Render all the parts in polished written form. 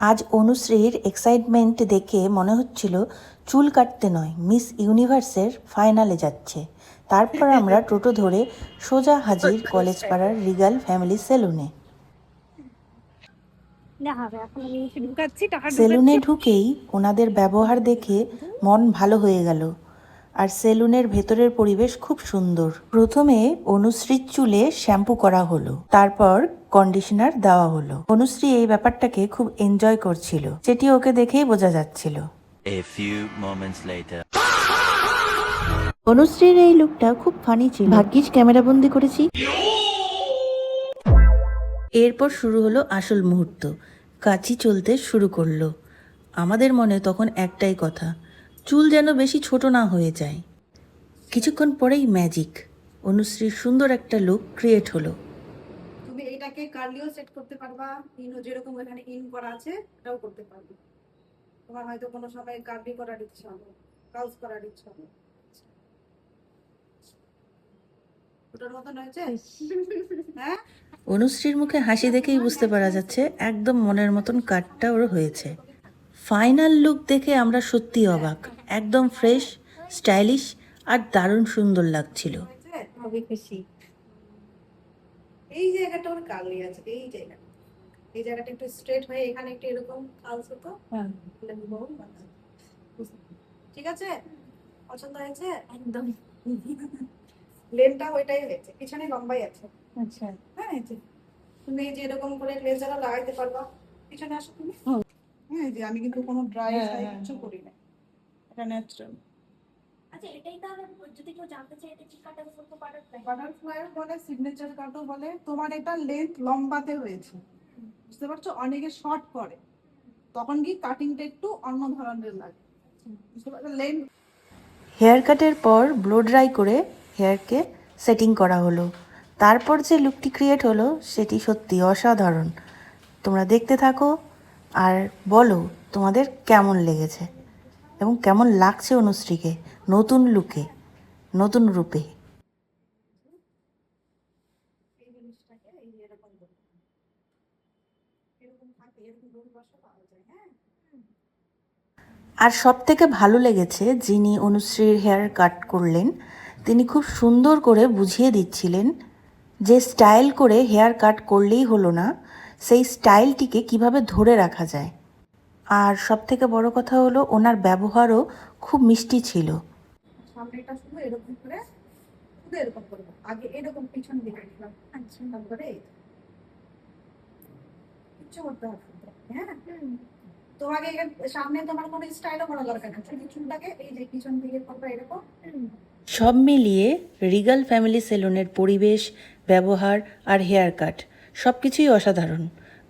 আজ অনুশ্রীর এক্সাইটমেন্ট দেখে মনে হচ্ছিল চুল কাটতে নয়, মিস ইউনিভার্সের ফাইনালে যাচ্ছে। তারপর আমরা টোটো ধরে সোজা হাজির কলেজ পাড়ার রিগাল ফ্যামিলি সেলুনে। সেলুনে ঢুকেই ওনাদের ব্যবহার দেখে মন ভালো হয়ে গেল। আর সেলুনের ভেতরের পরিবেশ খুব সুন্দর। প্রথমে অনুশ্রীর চুলে শ্যাম্পু করা হলো, তারপর কন্ডিশনার দেওয়া হলো। অনুশ্রী এই ব্যাপারটাকে খুব এনজয় করছিল, যেটি ওকে দেখেই বোঝা যাচ্ছিল। A few moments later. অনুশ্রীর এই লুকটা খুব ফানি ছিল, ভাগ্যিস ক্যামেরা বন্দি করেছি। এরপর শুরু হলো আসল মুহূর্ত। কাচি চলতে শুরু করলো। আমাদের মনে তখন একটাই কথা, চুল যেন বেশি ছোট না হয়ে যায়। কিছুক্ষণ পরেই ম্যাজিক, অনুশ্রীর সুন্দর একটা লুক ক্রিয়েট হলো। তুমি এটাকে কার্লিও সেট করতে পারবা, ইনও যেরকম এখানে ইন করা আছে এটাও করতে পারবে। তোমার হয়তো কোনো সময় কার্লি করার ইচ্ছা হবে, কার্লস করার ইচ্ছা হবে। ওটার মতন হয়েছে? হ্যাঁ, অনুশ্রীর মুখে হাসি দেখেই বুঝতে পারা যাচ্ছে একদম মনের মতন কাটটা ওর হয়েছে। ফাইনাল লুক দেখে আমরা সত্যি অবাক, একদম ফ্রেশ, স্টাইলিশ আর দারুণ সুন্দর লাগছিল। আমি খুশি। এই জায়গাটা ওর কার্লি আছে, এই জায়গাটা, এই জায়গাটা একটু স্ট্রেট হয়ে এখানে একটু এরকম কার্লস হতো। হ্যাঁ, ঠিক আছে, পছন্দ হয়েছে? একদম। লেনটা ওইটাই হয়েছে, পিছনে লম্বাই আছে। আচ্ছা, হ্যাঁ, এই যে তুমি এই যে এরকম করে লেজারও লাগাইতে পারবা। পিছনে আসো তুমি। হ্যাঁ, এই যে আমি কিন্তু কোনো ড্রাই কিছু করি না, এটা ন্যাচারাল। আচ্ছা, এটাই তাহলে যদি কেউ জানতে চায় এটা কি কাটার করতে বাটারফ্লাই বাটারফ্লাই বলে, সিগনেচার কাটও বলে। তোমার এটা লেন্থ লম্বাতে হয়েছে, বুঝতে পারছো? অনেকে শর্ট করে, তখন কি কাটিংটা একটু অন্য ধরনের লাগে, বুঝতে পারছো? লেন্থ। হেয়ার কাটের পর ব্লো ড্রাই করে হেয়ারকে সেটিং করা হলো। তারপর যে লুকটি ক্রিয়েট হলো সেটি সত্যি অসাধারণ। তোমরা দেখতে থাকো আর বলো তোমাদের কেমন লেগেছে এবং কেমন লাগছে অনুশ্রীকে নতুন লুকে, নতুন রূপে। এই জিনিসটাকে এই যে এরকম করতে হবে। এরকম থাকে, এরকম দড়ি বসা পাওয়া যায়। হ্যাঁ, আর সব থেকে ভালো লেগেছে যিনি অনুশ্রীর হেয়ার কাট করলেন তিনি খুব সুন্দর করে বুঝিয়ে দিচ্ছিলেন যে স্টাইল করে হেয়ার কাট করলেই হলো না, সেই স্টাইলটিকে কিভাবে ধরে রাখা যায়। আর সব থেকে বড় কথা হলো ওনার ব্যবহারও খুব মিষ্টি ছিল। সামনেটা শুধু এরকম করে, শুধু এরকম করবো। আগে এরকম পিছন দিকে নিলাম, আচ্ছা, তারপরে এই কিচ্ছু করতে হবে না। হ্যাঁ, তোমাকে এখানে সামনে তোমার কোনো স্টাইলও করা দরকার নেই, শুধু চুলটাকে এই যে পিছন দিকে করবা এরকম। সব মিলিয়ে রিগাল ফ্যামিলি সেলুনের পরিবেশ, ব্যবহার আর হেয়ার কাট সব কিছুই অসাধারণ।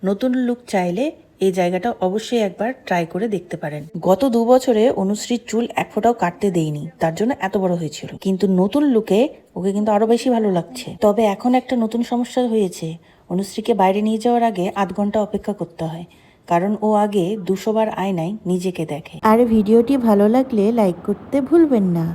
নতুন লুক চাইলে এই জায়গাটা অবশ্যই একবার ট্রাই করে দেখতে পারেন। গত 2 বছরে অনুশ্রীর চুল এক ফোঁটাও কাটতে দেইনি, তার জন্য এত বড় হয়েছিল, কিন্তু নতুন লুকে ওকে কিন্তু আরো বেশি ভালো লাগছে। তবে এখন একটা নতুন সমস্যা হয়েছে, অনুশ্রীকে বাইরে নিয়ে যাওয়ার আগে 8 ঘন্টা অপেক্ষা করতে হয়, কারণ ও আগে 200 বার আয়নায় নিজেকে দেখে। আর ভিডিওটি ভালো লাগলে লাইক করতে ভুলবেন না।